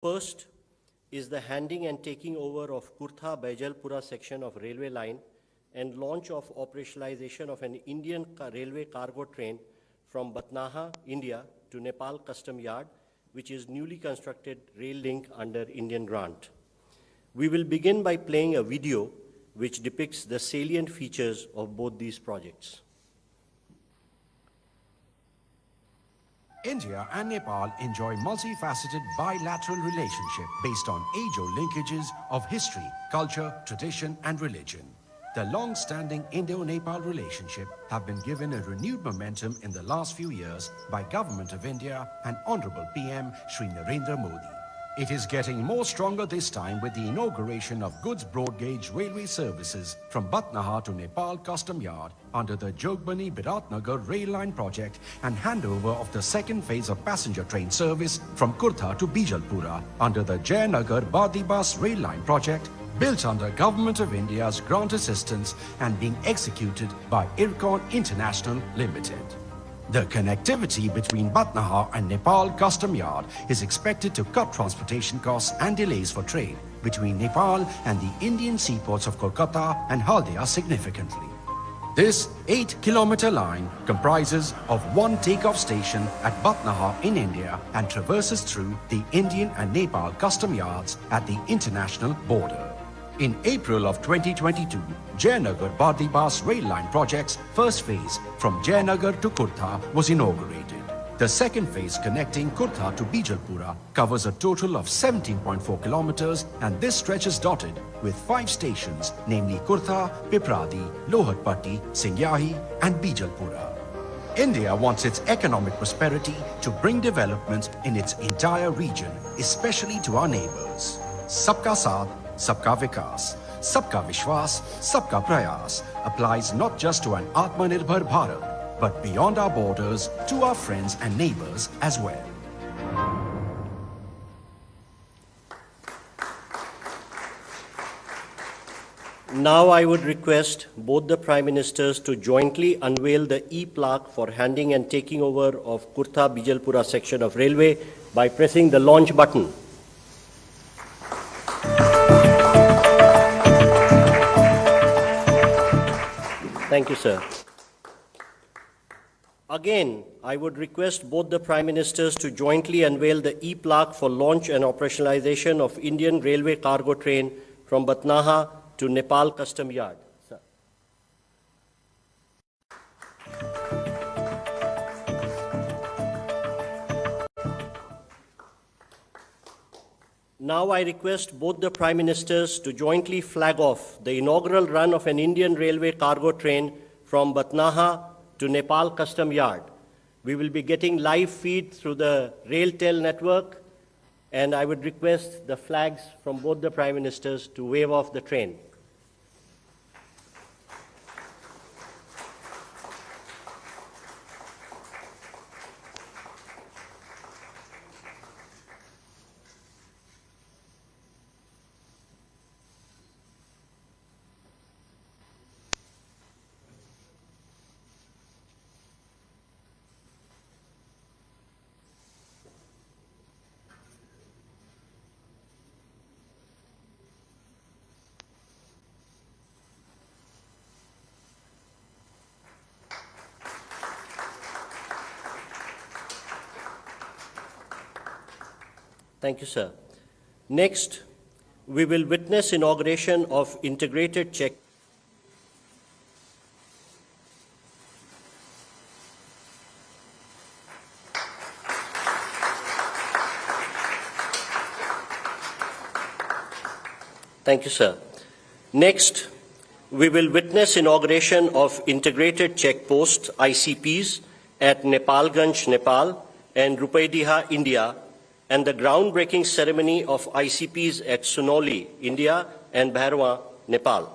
First is the handing and taking over of Kurtha-Baijalpura section of railway line and launch of operationalization of an Indian railway cargo train from Batnaha, India to Nepal Custom Yard, which is newly constructed rail link under Indian grant. We will begin by playing a video which depicts the salient features of both these projects. India and Nepal enjoy multifaceted bilateral relationship based on age-old linkages of history, culture, tradition and religion. The long-standing Indo-Nepal relationship have been given a renewed momentum in the last few years by Government of India and Honorable PM Shri Narendra Modi. It is getting more stronger this time with the inauguration of goods broad gauge railway services from Batnaha to Nepal Custom Yard under the Jogbani-Biratnagar rail line project and handover of the second phase of passenger train service from Kurtha to Bijalpura under the Jayanagar-Badibas rail line project built under Government of India's grant assistance and being executed by Ircon International Limited. The connectivity between Batnaha and Nepal Custom Yard is expected to cut transportation costs and delays for trade between Nepal and the Indian seaports of Kolkata and Haldia significantly. This 8-kilometer line comprises of one takeoff station at Batnaha in India and traverses through the Indian and Nepal custom yards at the international border. In April of 2022, Jayanagar-Badibas rail line project's first phase from Jayanagar to Kurtha was inaugurated. The second phase connecting Kurtha to Bijalpura covers a total of 17.4 kilometers and this stretch is dotted with 5 stations, namely Kurtha, Pipradi, Loharpatti, Singyahi and Bijalpura. India wants its economic prosperity to bring development in its entire region, especially to our neighbors. Sabka Saath, Sabka Vikas, Sabka Vishwas, Sabka Prayas applies not just to an Atmanirbhar Bharat, but beyond our borders to our friends and neighbors as well. Now I would request both the Prime Ministers to jointly unveil the e-plaque for handing and taking over of Kurtha-Bijalpura section of railway by pressing the launch button. Thank you, sir. Again, I would request both the Prime Ministers to jointly unveil the e-plaque for launch and operationalization of Indian Railway cargo train from Batnaha to Nepal Custom Yard. Sir. Now I request both the Prime Ministers to jointly flag off the inaugural run of an Indian Railway cargo train from Batnaha to Nepal Custom Yard. We will be getting live feed through the RailTel network, and I would request the flags from both the Prime Ministers to wave off the train. Thank you, sir. Next, we will witness inauguration of integrated check. Thank you, sir. Next, we will witness inauguration of integrated checkpost ICPs at Nepalganj, Nepal and Rupaidiha, India, and the groundbreaking ceremony of ICPs at Sunoli, India and Bhairwa, Nepal.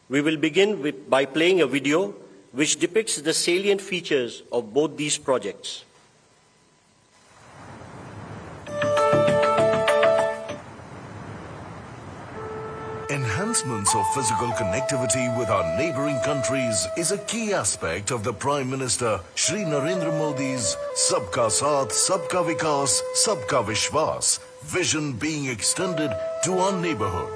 We will begin by playing a video which depicts the salient features of both these projects. Enhancements of physical connectivity with our neighboring countries is a key aspect of the Prime Minister Shri Narendra Modi's Sabka Saath, Sabka Vikas, Sabka Vishwas vision being extended to our neighborhood.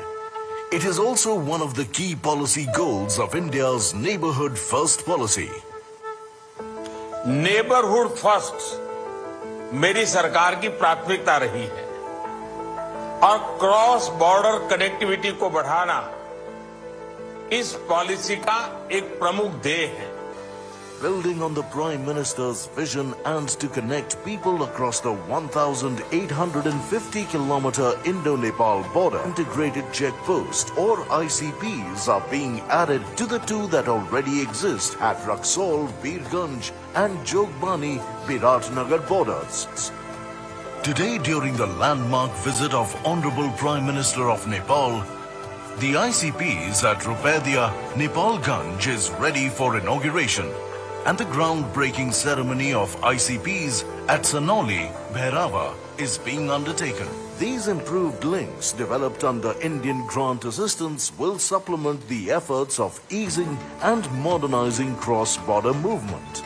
It is also one of the key policy goals of India's Neighborhood First policy. Neighbourhood first मेरी सरकार की प्राथमिकता रही है और cross border connectivity को बढ़ाना इस पॉलिसी का एक प्रमुख ध्येय है. Building on the Prime Minister's vision and to connect people across the 1,850-kilometer Indo-Nepal border, integrated checkposts or ICPs are being added to the two that already exist at Raxaul, Birganj and Jogbani, Biratnagar borders. Today, during the landmark visit of Honorable Prime Minister of Nepal, the ICPs at Rupedia, Nepalganj is ready for inauguration. And the groundbreaking ceremony of ICPs at Sanoli, Bhairava is being undertaken. These improved links developed under Indian grant assistance will supplement the efforts of easing and modernizing cross-border movement.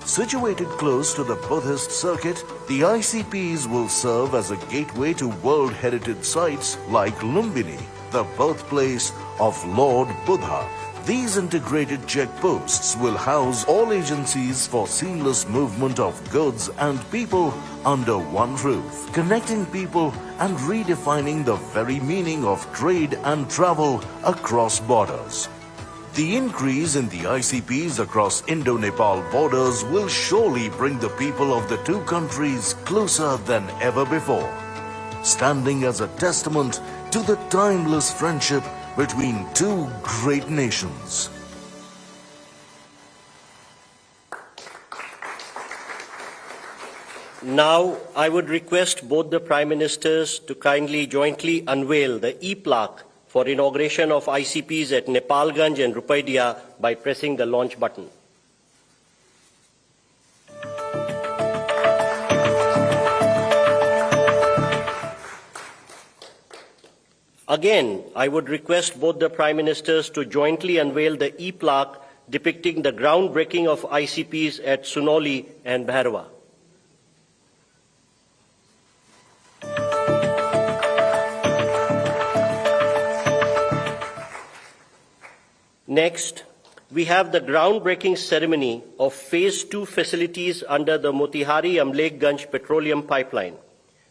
Situated close to the Buddhist circuit, the ICPs will serve as a gateway to World Heritage sites like Lumbini, the birthplace of Lord Buddha. These integrated checkposts will house all agencies for seamless movement of goods and people under one roof, connecting people and redefining the very meaning of trade and travel across borders. The increase in the ICPs across Indo-Nepal borders will surely bring the people of the two countries closer than ever before, standing as a testament to the timeless friendship between two great nations. Now, I would request both the Prime Ministers to kindly jointly unveil the e-plaque for inauguration of ICPs at Nepalganj and Rupedia by pressing the launch button. Again, I would request both the Prime Ministers to jointly unveil the e-plaque depicting the groundbreaking of ICPs at Sunoli and Bhairava. Next, we have the groundbreaking ceremony of Phase 2 facilities under the Motihari-Amlekganj petroleum pipeline.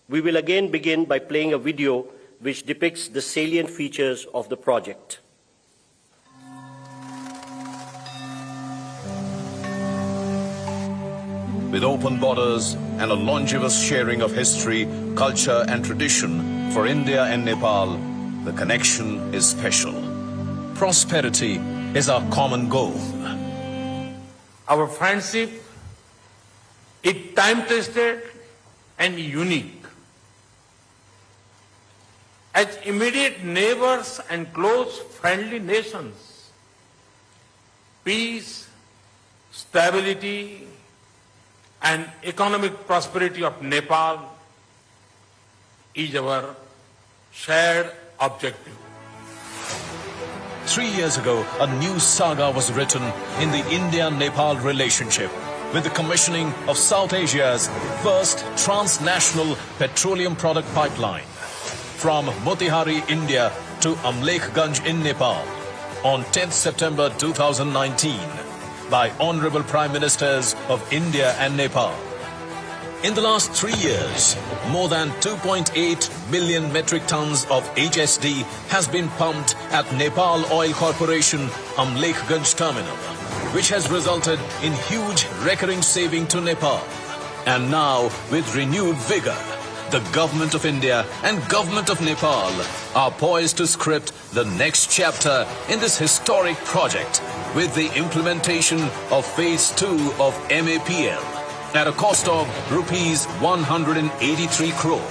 We will again begin by playing a video which depicts the salient features of the project. With open borders and a longevous sharing of history, culture and tradition for India and Nepal, the connection is special. Prosperity is our common goal. Our friendship is time-tested and unique. As immediate neighbors and close friendly nations, peace, stability, and economic prosperity of Nepal is our shared objective. 3 years ago, a new saga was written in the India-Nepal relationship with the commissioning of South Asia's first transnational petroleum product pipeline from Motihari, India to Amlekganj in Nepal on 10th September 2019 by Honorable Prime Ministers of India and Nepal. In the last 3 years, more than 2.8 million metric tons of HSD has been pumped at Nepal Oil Corporation Amlekganj terminal, which has resulted in huge recurring saving to Nepal. And now, with renewed vigor, the Government of India and Government of Nepal are poised to script the next chapter in this historic project with the implementation of Phase 2 of MAPL at a cost of rupees 183 crore.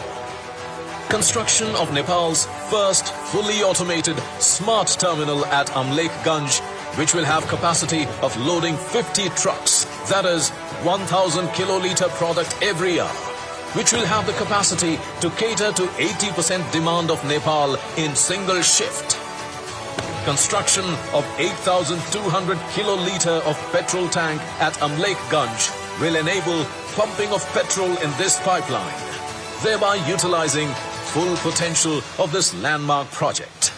Construction of Nepal's first fully automated smart terminal at Amlekganj, which will have capacity of loading 50 trucks, that is 1,000 kiloliter product every hour, which will have the capacity to cater to 80% demand of Nepal in single shift. Construction of 8,200 kiloliter of petrol tank at Amlekganj will enable pumping of petrol in this pipeline. thereby utilizing full potential of this landmark project.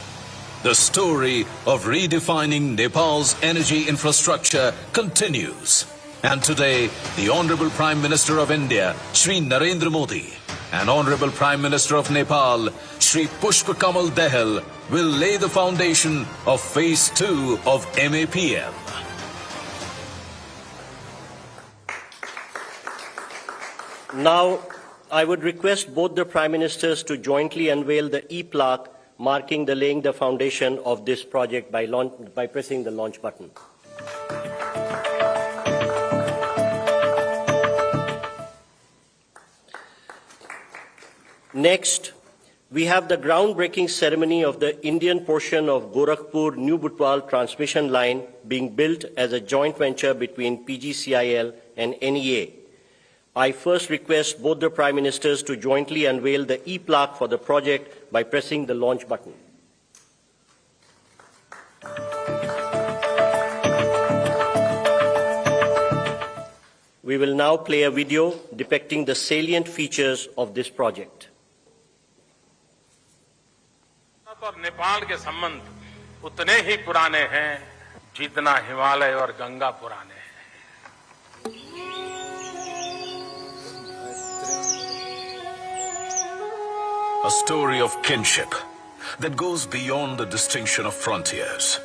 The story of redefining Nepal's energy infrastructure continues. And today, the Honorable Prime Minister of India, Shri Narendra Modi, and Honorable Prime Minister of Nepal, Shri Pakamal will lay the foundation of Phase 2 of MAPL. Now, I would request both the Prime Ministers to jointly unveil the e-plaque marking the laying the foundation of this project by pressing the launch button. Next, we have the groundbreaking ceremony of the Indian portion of Gorakhpur-New Butwal transmission line being built as a joint venture between PGCIL and NEA. I first request both the Prime Ministers to jointly unveil the e-plaque for the project by pressing the launch button. We will now play a video depicting the salient features of this project. और नेपाल के संबंध उतने ही पुराने हैं जितना हिमालय और गंगा पुराने हैं। A story of kinship that goes beyond the distinction of frontiers,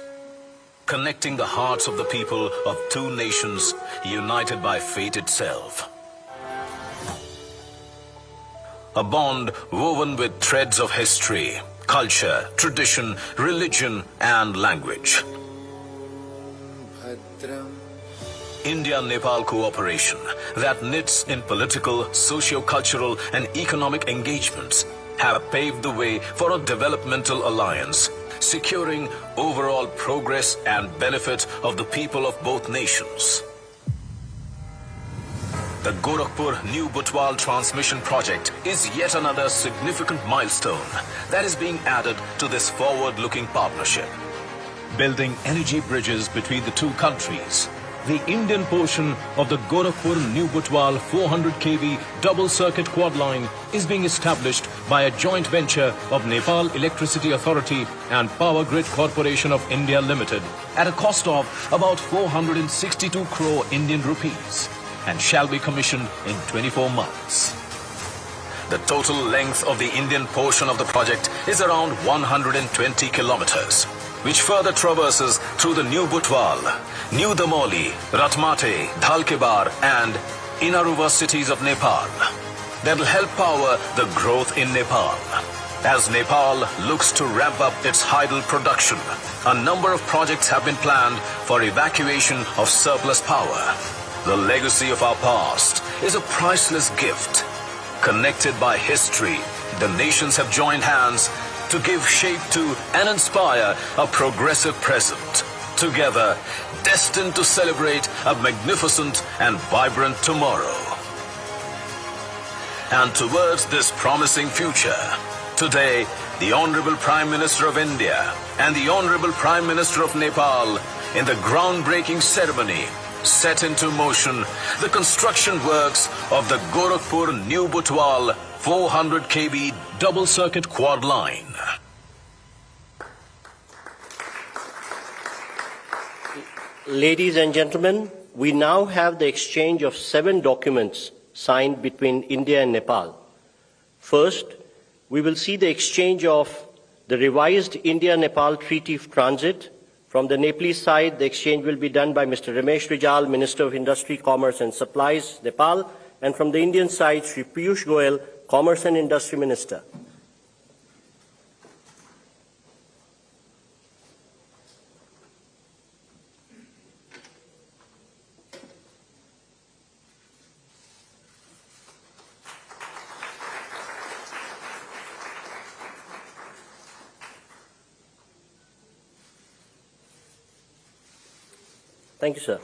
connecting the hearts of the people of two nations united by fate itself. A bond woven with threads of history, culture, tradition, religion, and language. India-Nepal cooperation that knits in political, socio-cultural, and economic engagements have paved the way for a developmental alliance, securing overall progress and benefit of the people of both nations. The Gorakhpur-New Butwal transmission project is yet another significant milestone that is being added to this forward-looking partnership. Building energy bridges between the two countries, the Indian portion of the Gorakhpur-New Butwal 400 kV double-circuit quad line is being established by a joint venture of Nepal Electricity Authority and Power Grid Corporation of India Limited at a cost of about 462 crore Indian rupees. And shall be commissioned in 24 months. The total length of the Indian portion of the project is around 120 kilometers, which further traverses through the New Butwal, New Damoli, Ratmate, Dhalkebar and Inaruva cities of Nepal. That will help power the growth in Nepal. As Nepal looks to ramp up its hydel production, a number of projects have been planned for evacuation of surplus power. The legacy of our past is a priceless gift. Connected by history, the nations have joined hands to give shape to and inspire a progressive present. Together, destined to celebrate a magnificent and vibrant tomorrow. And towards this promising future, today, the Honorable Prime Minister of India and the Honorable Prime Minister of Nepal, in the groundbreaking ceremony, set into motion the construction works of the Gorakhpur-New Butwal 400 kV double-circuit quad line. Ladies and gentlemen, we now have the exchange of 7 documents signed between India and Nepal. First, we will see the exchange of the revised India-Nepal Treaty of Transit. From the Nepalese side, the exchange will be done by Mr. Ramesh Rijal, Minister of Industry, Commerce and Supplies, Nepal, and from the Indian side, Shri Piyush Goyal, Commerce and Industry Minister. Thank you, sir.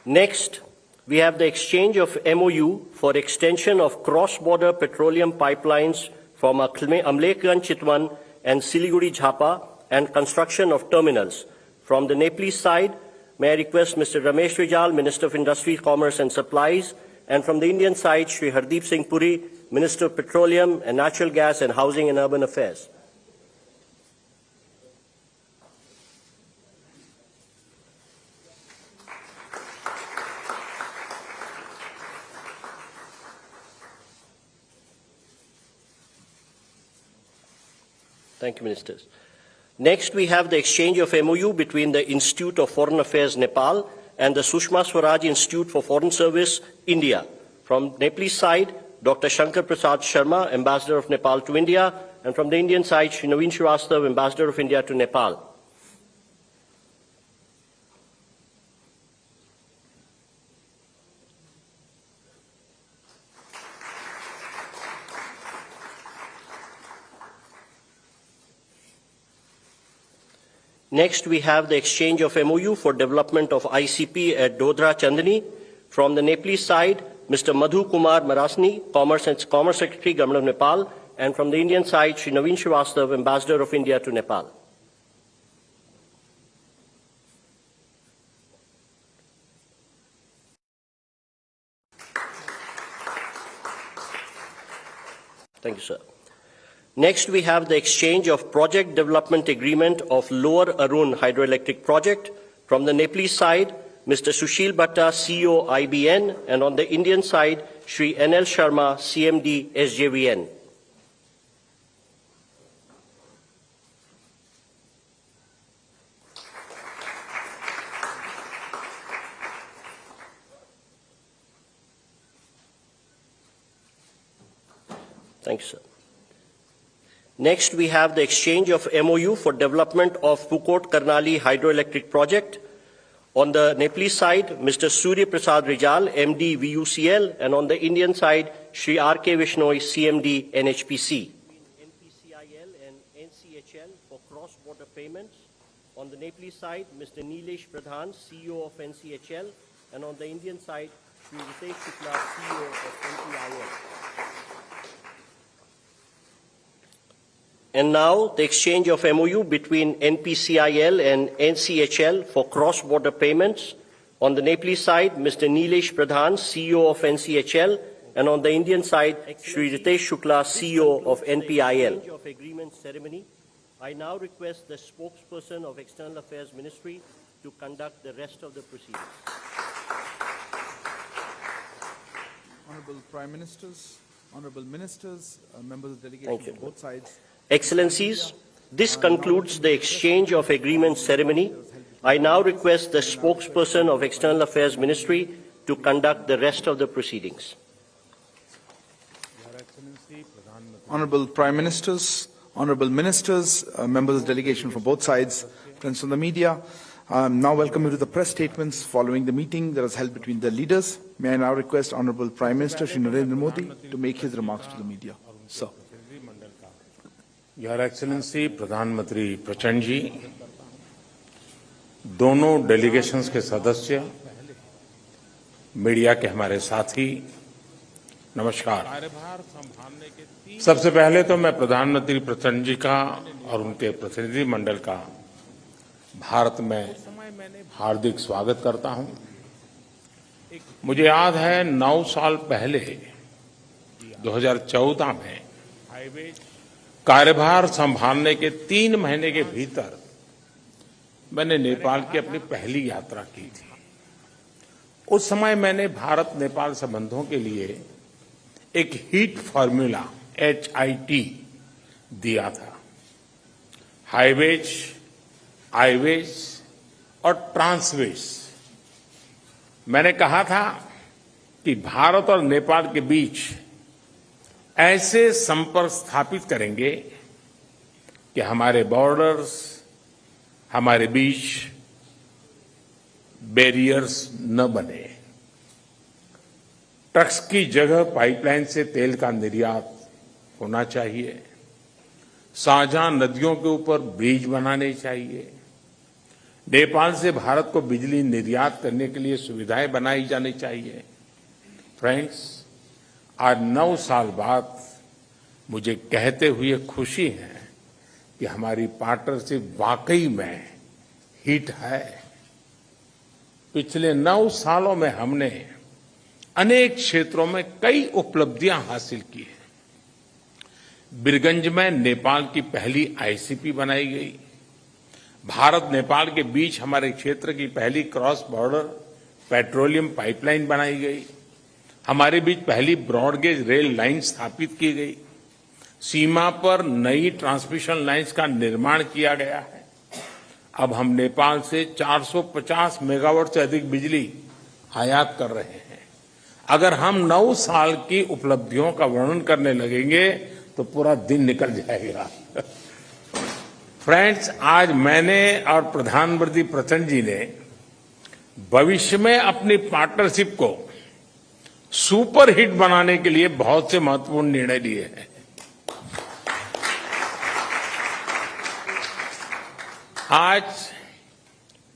Next, we have the exchange of MOU for extension of cross-border petroleum pipelines from Amlekhganj Chitwan and Siliguri Jhapa and construction of terminals. From the Nepalese side, may I request Mr. Ramesh Rijal, Minister of Industry, Commerce and Supplies, and from the Indian side, Shri Hardeep Singh Puri, Minister of Petroleum and Natural Gas and Housing and Urban Affairs. Thank you, Ministers. Next, we have the exchange of MOU between the Institute of Foreign Affairs, Nepal, and the Sushma Swaraj Institute for Foreign Service, India. From Nepalese side, Dr. Shankar Prasad Sharma, Ambassador of Nepal to India, and from the Indian side, Shri Naveen Srivastava, Ambassador of India to Nepal. Next, we have the exchange of MOU for development of ICP at Dodra Chandni. From the Nepalese side, Mr. Madhu Kumar Marasni, Commerce Secretary, Government of Nepal, and from the Indian side, Shri Naveen Srivastava, Ambassador of India to Nepal. Thank you, sir. Next, we have the exchange of project development agreement of Lower Arun Hydroelectric Project. From the Nepalese side, Mr. Sushil Bhatta, CEO, IBN, and on the Indian side, Shri NL Sharma, CMD, SJVN. Thank you, sir. Next, we have the exchange of MOU for development of Pukot Karnali Hydroelectric Project. On the Nepalese side, Mr. Surya Prasad Rijal, MD, VUCL, and on the Indian side, Shri R.K. Vishnoi, CMD, NHPC. NPCIL and NCHL for cross-border payments. On the Nepalese side, Mr. Nilesh Pradhan, CEO of NCHL, and on the Indian side, Shri Ritesh Shukla, CEO of NPIL. And now, the exchange of MOU between NPCIL and NCHL for cross-border payments. On the Nepalese side, Mr. Nilesh Pradhan, CEO of NCHL, and on the Indian side, Shri Ritesh Shukla, CEO of NPIL. Exchange of agreement ceremony. I now request the spokesperson of External Affairs Ministry to conduct the rest of the proceedings. Honorable Prime Ministers, Honorable Ministers, members of the delegation from both sides. Excellencies, this concludes the exchange of agreement ceremony. I now request the spokesperson of External Affairs Ministry to conduct the rest of the proceedings. Honorable Prime Ministers, Honorable Ministers, members of the delegation from both sides, friends from the media, now welcome you to the press statements following the meeting that was held between the leaders. May I now request Honorable Prime Minister Shri Narendra Modi to make his remarks to the media. Sir. Your excellency प्रधानमंत्री प्रचंड जी, दोनों delegations के सदस्य, media के हमारे साथी, नमस्कार। सबसे पहले तो मैं प्रधानमंत्री प्रचंड जी का और उनके प्रतिनिधि मंडल का भारत में हार्दिक स्वागत करता हूं। मुझे याद है 9 साल पहले 2014 में कार्यभार संभालने के 3 महीने के भीतर मैंने नेपाल की अपनी पहली यात्रा की थी। उस समय मैंने भारत नेपाल संबंधों के लिए एक हीट फॉर्मूला HIT दिया था। हाईवेज, आईवेज और ट्रांसवेज। मैंने कहा था कि भारत और नेपाल के बीच ऐसे संपर्क स्थापित करेंगे कि हमारे बॉर्डर्स, हमारे बीच बैरियर्स न बने। ट्रक्स की जगह पाइपलाइन से तेल का निर्यात होना चाहिए। साझा नदियों के ऊपर ब्रिज बनाने चाहिए। नेपाल से भारत को बिजली निर्यात करने के लिए सुविधाएं बनाई जानी चाहिए। फ्रेंड्स, आज 9 साल बाद मुझे कहते हुए खुशी है कि हमारी पार्टनरशिप वाकई में हिट है। पिछले 9 सालों में हमने अनेक क्षेत्रों में कई उपलब्धियां हासिल की हैं। बीरगंज में नेपाल की पहली आईसीपी बनाई गई। भारत नेपाल के बीच हमारे क्षेत्र की पहली क्रॉस बॉर्डर पेट्रोलियम पाइपलाइन बनाई गई। हमारे बीच पहली ब्रॉडगेज रेल लाइन स्थापित की गई। सीमा पर नई ट्रांसमिशन लाइंस का निर्माण किया गया है। अब हम नेपाल से 450 मेगावाट से अधिक बिजली आयात कर रहे हैं। अगर हम 9 साल की उपलब्धियों का वर्णन करने लगेंगे तो पूरा दिन निकल जाएगा। फ्रेंड्स, आज मैंने और प्रधानमंत्री प्रचंड जी ने भविष्य में अपनी पार्टनरशिप को सुपर हिट बनाने के लिए बहुत से महत्वपूर्ण निर्णय लिए हैं। आज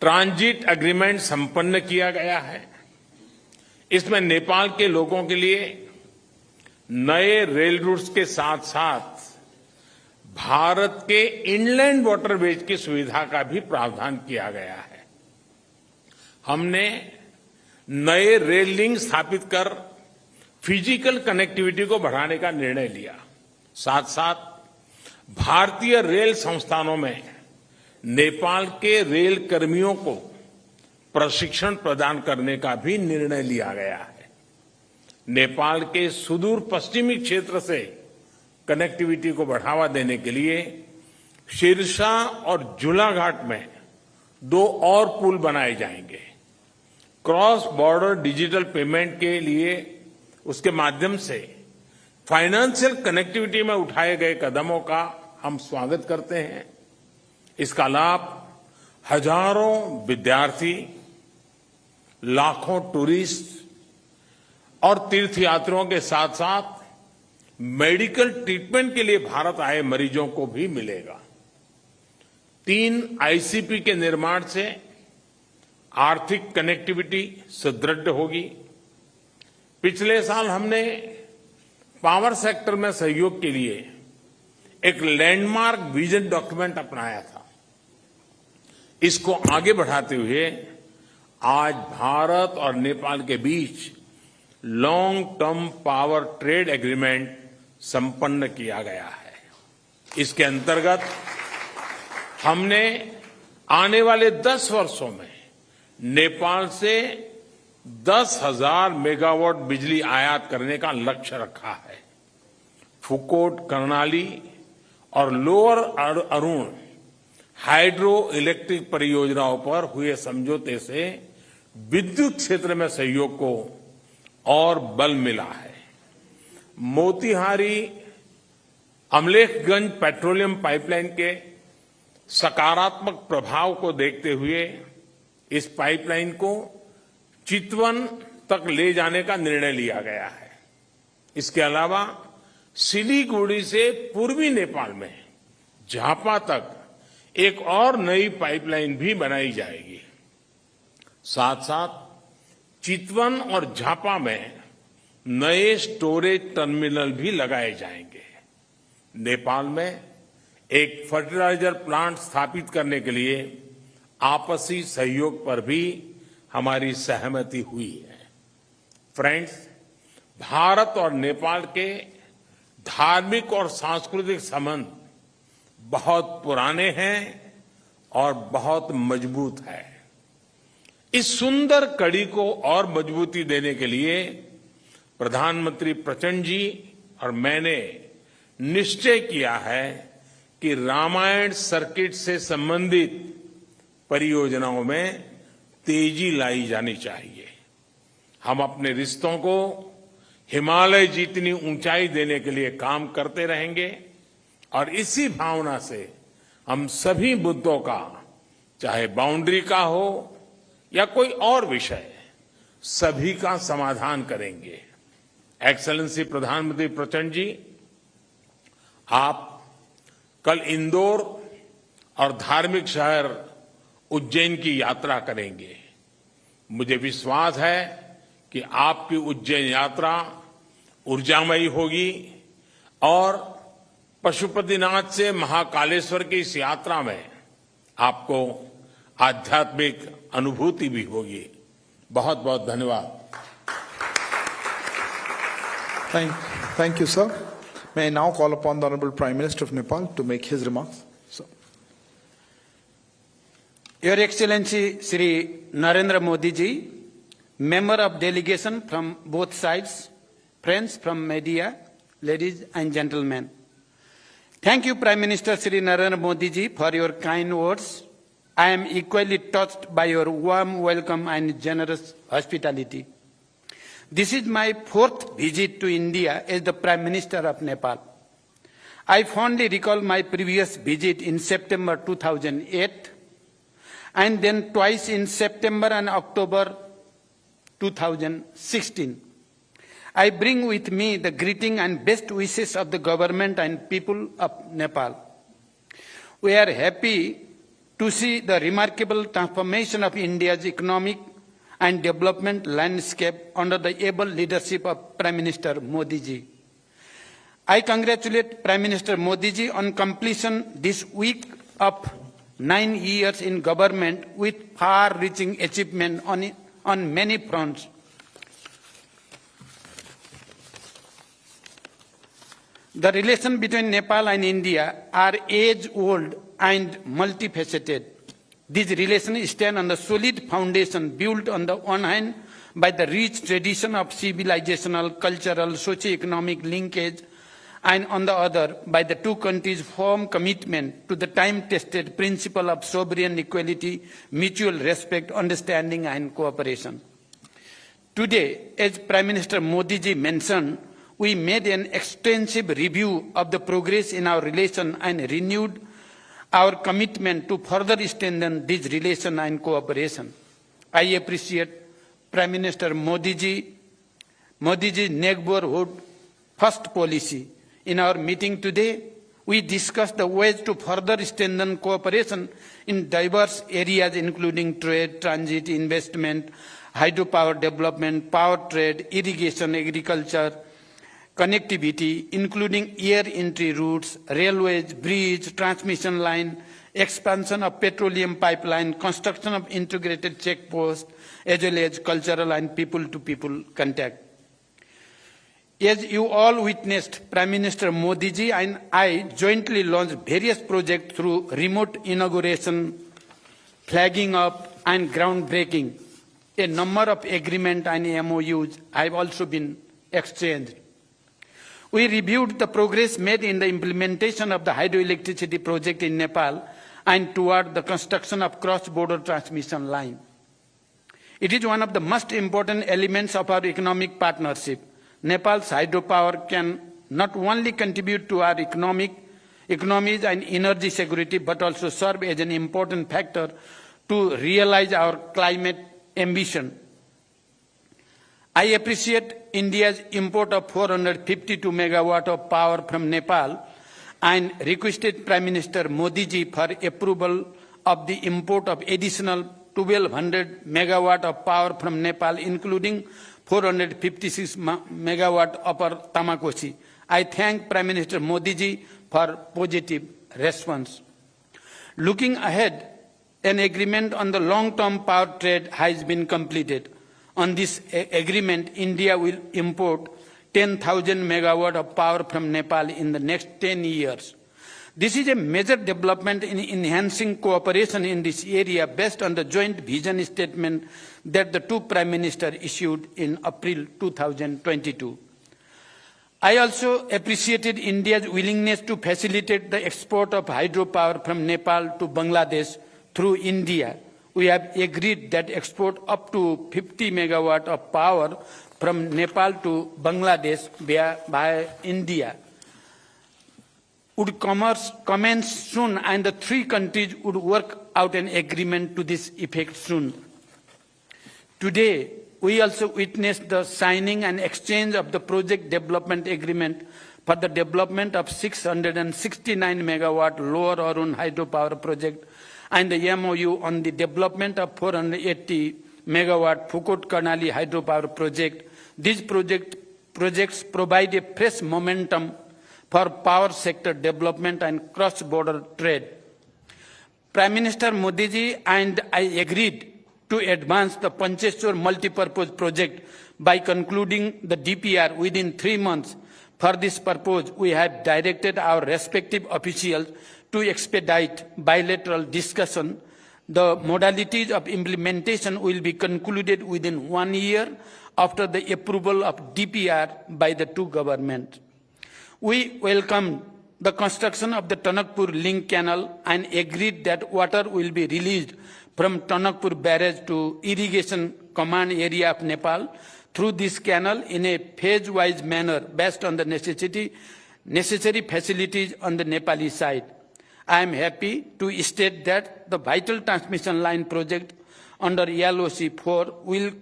ट्रांजिट एग्रीमेंट संपन्न किया गया है। इसमें नेपाल के लोगों के लिए नए रेल रूट्स के साथ साथ भारत के इनलैंड वाटरवेज की सुविधा का भी प्रावधान किया गया है। हमने नए रेल लिंक स्थापित कर फिजिकल कनेक्टिविटी को बढ़ाने का निर्णय लिया। साथ साथ भारतीय रेल संस्थानों में नेपाल के रेल कर्मियों को प्रशिक्षण प्रदान करने का भी निर्णय लिया गया है। नेपाल के सुदूर पश्चिमी क्षेत्र से कनेक्टिविटी को बढ़ावा देने के लिए सिरसा और झूलाघाट में 2 और पुल बनाए जाएंगे। क्रॉस बॉर्डर डिजिटल पेमेंट के लिए उसके माध्यम से फाइनेंशियल कनेक्टिविटी में उठाए गए कदमों का हम स्वागत करते हैं। इसका लाभ हजारों विद्यार्थी, लाखों टूरिस्ट और तीर्थयात्रियों के साथ साथ मेडिकल ट्रीटमेंट के लिए भारत आए मरीजों को भी मिलेगा। 3 आईसीपी के निर्माण से आर्थिक कनेक्टिविटी सुदृढ़ होगी। पिछले साल हमने पावर सेक्टर में सहयोग के लिए एक लैंडमार्क विजन डॉक्यूमेंट अपनाया था। इसको आगे बढ़ाते हुए आज भारत और नेपाल के बीच long term power trade agreement संपन्न किया गया है। इसके अंतर्गत हमने आने वाले 10 वर्षों में नेपाल से 10,000 मेगावाट बिजली आयात करने का लक्ष्य रखा है। फुकोट, कर्णाली और लोअर अरुण हाइड्रो इलेक्ट्रिक परियोजनाओं पर हुए समझौते से विद्युत क्षेत्र में सहयोग को और बल मिला है। मोतिहारी अमलेखगंज पेट्रोलियम पाइपलाइन के सकारात्मक प्रभाव को देखते हुए इस पाइपलाइन को चितवन तक ले जाने का निर्णय लिया गया है। इसके अलावा सिलीगुड़ी से पूर्वी नेपाल में झापा तक एक और नई पाइपलाइन भी बनाई जाएगी। साथ साथ चितवन और झापा में नए स्टोरेज टर्मिनल भी लगाए जाएंगे। नेपाल में एक फर्टिलाइजर प्लांट स्थापित करने के लिए आपसी सहयोग पर भी हमारी सहमति हुई है। फ्रेंड्स, भारत और नेपाल के धार्मिक और सांस्कृतिक संबंध बहुत पुराने हैं और बहुत मजबूत है। इस सुंदर कड़ी को और मजबूती देने के लिए प्रधानमंत्री प्रचंड जी और मैंने निश्चय किया है कि रामायण सर्किट से संबंधित परियोजनाओं में तेजी लाई जानी चाहिए। हम अपने रिश्तों को हिमालय जितनी ऊंचाई देने के लिए काम करते रहेंगे और इसी भावना से हम सभी मुद्दों का, चाहे बाउंड्री का हो या कोई और विषय, सभी का समाधान करेंगे। एक्सेलेंसी प्रधानमंत्री प्रचंड जी, आप कल इंदौर और धार्मिक शहर उज्जैन की यात्रा करेंगे। मुझे विश्वास है कि आपकी उज्जैन यात्रा ऊर्जामयी होगी और पशुपतिनाथ से महाकालेश्वर की इस यात्रा में आपको आध्यात्मिक अनुभूति भी होगी। बहुत बहुत धन्यवाद। Thank you, sir. May I now call upon the Honorable Prime Minister of Nepal to make his remarks. So. Your Excellency Shri Narendra Modi ji, member of delegation from both sides, friends from media, ladies and gentlemen. Thank you, Prime Minister Shri Narendra Modi ji, for your kind words. I am equally touched by your warm welcome and generous hospitality. This is my 4th visit to India as the Prime Minister of Nepal. I fondly recall my previous visit in September 2008 and then twice in September and October 2016. I bring with me the greeting and best wishes of the government and people of Nepal. We are happy to see the remarkable transformation of India's economic and development landscape under the able leadership of Prime Minister Modi ji. I congratulate Prime Minister Modi ji on completion this week of 9 years in government with far-reaching achievement on many fronts. The relation between Nepal and India are age-old and multifaceted. These relations stand on the solid foundation built on the one hand by the rich tradition of civilizational, cultural, socio-economic linkage, and on the other by the two countries' firm commitment to the time-tested principle of sovereign equality, mutual respect, understanding, and cooperation. Today, as Prime Minister Modi ji mentioned, we made an extensive review of the progress in our relation and renewed our commitment to further strengthen this relation and cooperation. I appreciate Prime Minister Modi ji's neighborhood first policy. In our meeting today, we discussed the ways to further strengthen cooperation in diverse areas including trade, transit, investment, hydropower development, power trade, irrigation, agriculture, connectivity, including air entry routes, railways, bridge, transmission line, expansion of petroleum pipeline, construction of integrated checkposts, as well as cultural and people-to-people contact. As you all witnessed, Prime Minister Modi ji and I jointly launched various projects through remote inauguration, flagging up, and groundbreaking. A number of agreements and MOUs have also been exchanged. We reviewed the progress made in the implementation of the hydroelectricity project in Nepal and toward the construction of cross-border transmission line. It is one of the most important elements of our economic partnership. Nepal's hydropower can not only contribute to our economies and energy security, but also serve as an important factor to realize our climate ambition. I appreciate India's import of 452 megawatt of power from Nepal and requested Prime Minister Modi ji for approval of the import of additional 1200 megawatt of power from Nepal, including 456 megawatt upper Tamakoshi. I thank Prime Minister Modi ji for positive response. Looking ahead, an agreement on the long-term power trade has been completed. On this agreement, India will import 10,000 megawatt of power from Nepal in the next 10 years. This is a major development in enhancing cooperation in this area based on the joint vision statement that the two Prime Ministers issued in April 2022. I also appreciated India's willingness to facilitate the export of hydropower from Nepal to Bangladesh through India. We have agreed that export up to 50 megawatt of power from Nepal to Bangladesh by India would commence soon, and the three countries would work out an agreement to this effect soon. Today, we also witnessed the signing and exchange of the project development agreement for the development of 669 megawatt Lower Arun hydropower project and the MOU on the development of 480 megawatt Phukot Karnali hydropower project. These projects provide a fresh momentum for power sector development and cross-border trade. Prime Minister Modi ji and I agreed to advance the Pancheshwar multipurpose project by concluding the DPR within 3 months For this purpose, we have directed our respective officials to expedite bilateral discussion. The modalities of implementation will be concluded within 1 year after the approval of DPR by the two governments. We welcome the construction of the Tanakpur Link Canal and agreed that water will be released from Tanakpur Barrage to irrigation command area of Nepal through this canal in a phase-wise manner based on the necessary facilities on the Nepali side. I am happy to state that the vital transmission line project under LOC 4 will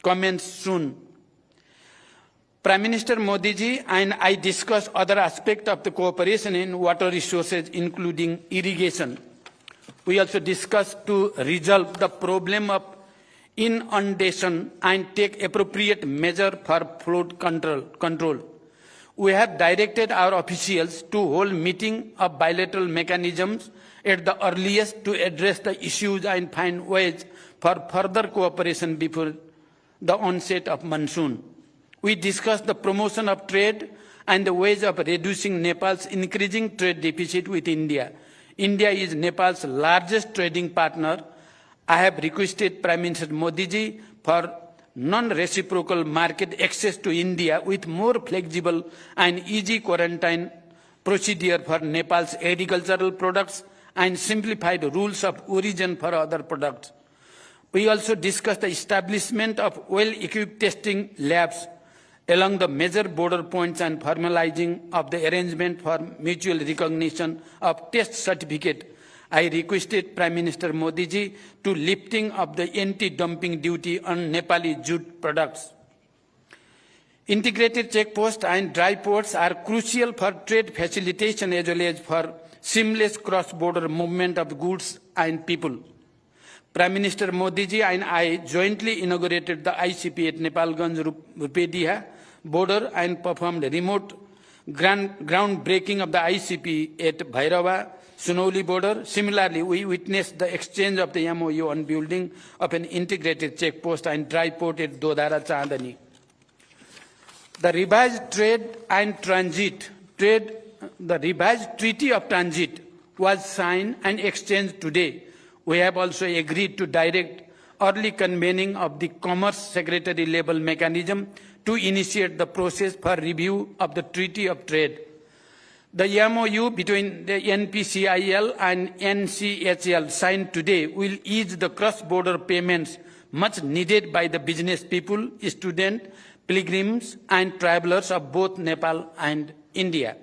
commence soon. Prime Minister Modi ji and I discussed other aspects of the cooperation in water resources, including irrigation. We also discussed to resolve the problem of inundation and take appropriate measures for flood control. We have directed our officials to hold meeting of bilateral mechanisms at the earliest to address the issues and find ways for further cooperation before the onset of monsoon. We discussed the promotion of trade and the ways of reducing Nepal's increasing trade deficit with India. India is Nepal's largest trading partner. I have requested Prime Minister Modi ji for non-reciprocal market access to India with more flexible and easy quarantine procedure for Nepal's agricultural products and simplified rules of origin for other products. We also discussed the establishment of well-equipped testing labs along the major border points and formalizing of the arrangement for mutual recognition of test certificate. I requested Prime Minister Modi ji to lifting of the anti-dumping duty on Nepali jute products. Integrated checkposts and dry ports are crucial for trade facilitation as well as for seamless cross-border movement of goods and people. Prime Minister Modi ji and I jointly inaugurated the ICP at Nepalganj Rupediha border and performed remote groundbreaking of the ICP at Bhairava Sunauli border. Similarly, we witnessed the exchange of the MOU on building of an integrated checkpost and dry port at Dodara Chandani. The revised Treaty of Transit was signed and exchanged today. We have also agreed to direct early convening of the Commerce Secretary level mechanism to initiate the process for review of the Treaty of Trade. The MOU between the NPCIL and NCHL signed today will ease the cross-border payments much needed by the business people, students, pilgrims and travelers of both Nepal and India.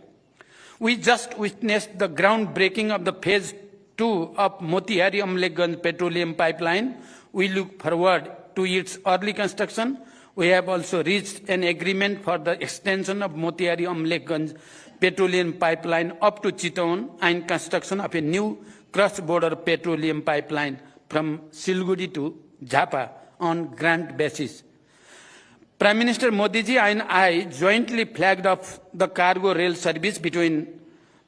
We just witnessed the groundbreaking of the Phase 2 of Motihari Amlekhganj Petroleum Pipeline. We look forward to its early construction. We have also reached an agreement for the extension of Motihari Amlekhganj Petroleum Pipeline up to Chittagong and construction of a new cross-border petroleum pipeline from Siliguri to Jhapa on grant basis. Prime Minister Modi ji and I jointly flagged off the cargo rail service between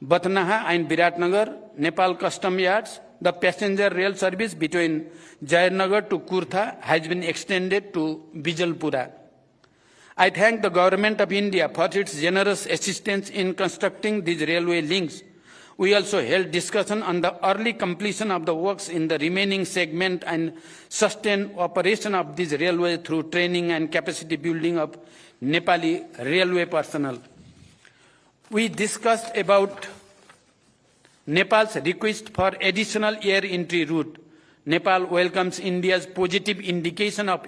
Batnaha and Viratnagar, Nepal Custom Yards. The passenger rail service between Jayanagar to Kurtha has been extended to Bijalpura. I thank the Government of India for its generous assistance in constructing these railway links. We also held discussion on the early completion of the works in the remaining segment and sustained operation of these railways through training and capacity building of Nepali railway personnel. We discussed about Nepal's request for additional air entry route. Nepal welcomes India's positive indication of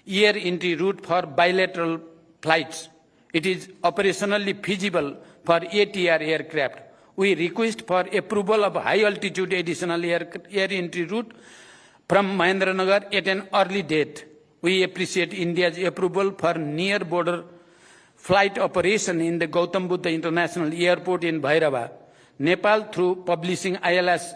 air entry route for bilateral flights. It is operationally feasible for ATR aircraft. We request for approval of high-altitude additional air entry route from Mahendranagar at an early date. We appreciate India's approval for near-border flight operation in the Gautam Buddha International Airport in Bhairava. Nepal, through publishing ILS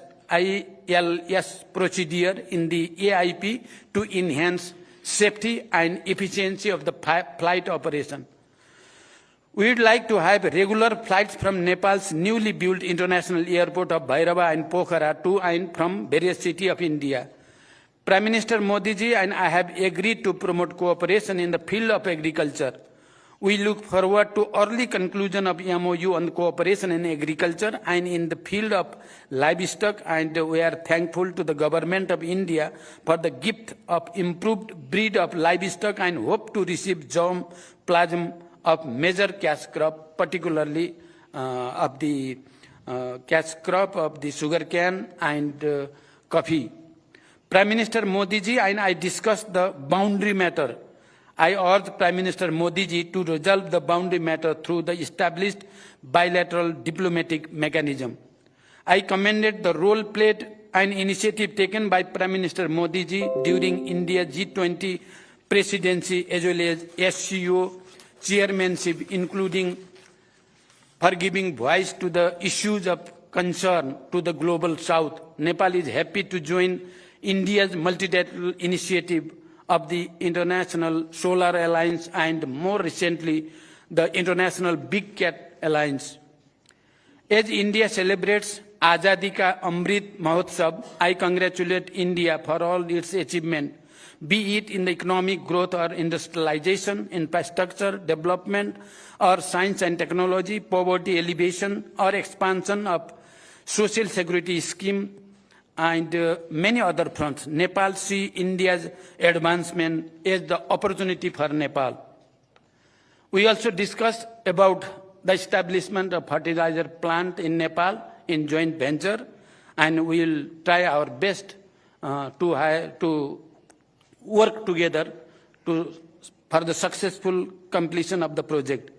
procedure in the AIP to enhance safety and efficiency of the flight operation. We would like to have regular flights from Nepal's newly built international airport of Bhairava and Pokhara to and from various cities of India. Prime Minister Modi ji and I have agreed to promote cooperation in the field of agriculture. We look forward to early conclusion of MOU on cooperation in agriculture and in the field of livestock, and we are thankful to the Government of India for the gift of improved breed of livestock and hope to receive germplasm of major cash crop, particularly of the cash crop of the sugarcane and coffee. Prime Minister Modi ji and I discussed the boundary matter. I urge Prime Minister Modi ji to resolve the boundary matter through the established bilateral diplomatic mechanism. I commended the role played and initiative taken by Prime Minister Modi ji during India's G20 presidency as well as SCO chairmanship, including for giving voice to the issues of concern to the global south. Nepal is happy to join India's multilateral initiative of the International Solar Alliance and more recently the International Big Cat Alliance. As India celebrates Azadi Ka Amrit Mahotsav, I congratulate India for all its achievement, be it in the economic growth or industrialization, infrastructure development, or science and technology, poverty alleviation, or expansion of social security scheme, and many other fronts. Nepal sees India's advancement as the opportunity for Nepal. We also discussed about the establishment of fertilizer plant in Nepal in joint venture, and we will try our best to work together for the successful completion of the project.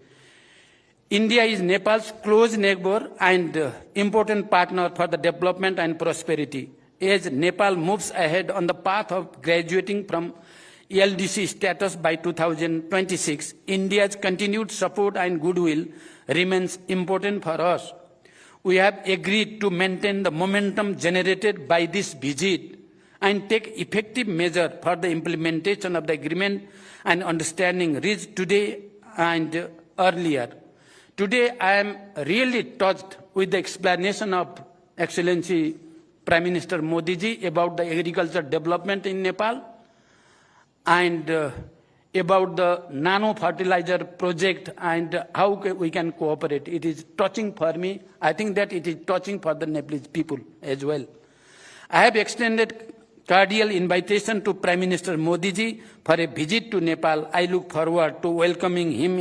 India is Nepal's close neighbor and important partner for the development and prosperity. As Nepal moves ahead on the path of graduating from LDC status by 2026, India's continued support and goodwill remains important for us. We have agreed to maintain the momentum generated by this visit and take effective measures for the implementation of the agreement and understanding reached today and earlier. Today, I am really touched with the explanation of Excellency Prime Minister Modi ji about the agriculture development in Nepal and about the nano fertilizer project and how we can cooperate. It is touching for me. I think that it is touching for the Nepalese people as well. I have extended cordial invitation to Prime Minister Modi ji for a visit to Nepal. I look forward to welcoming him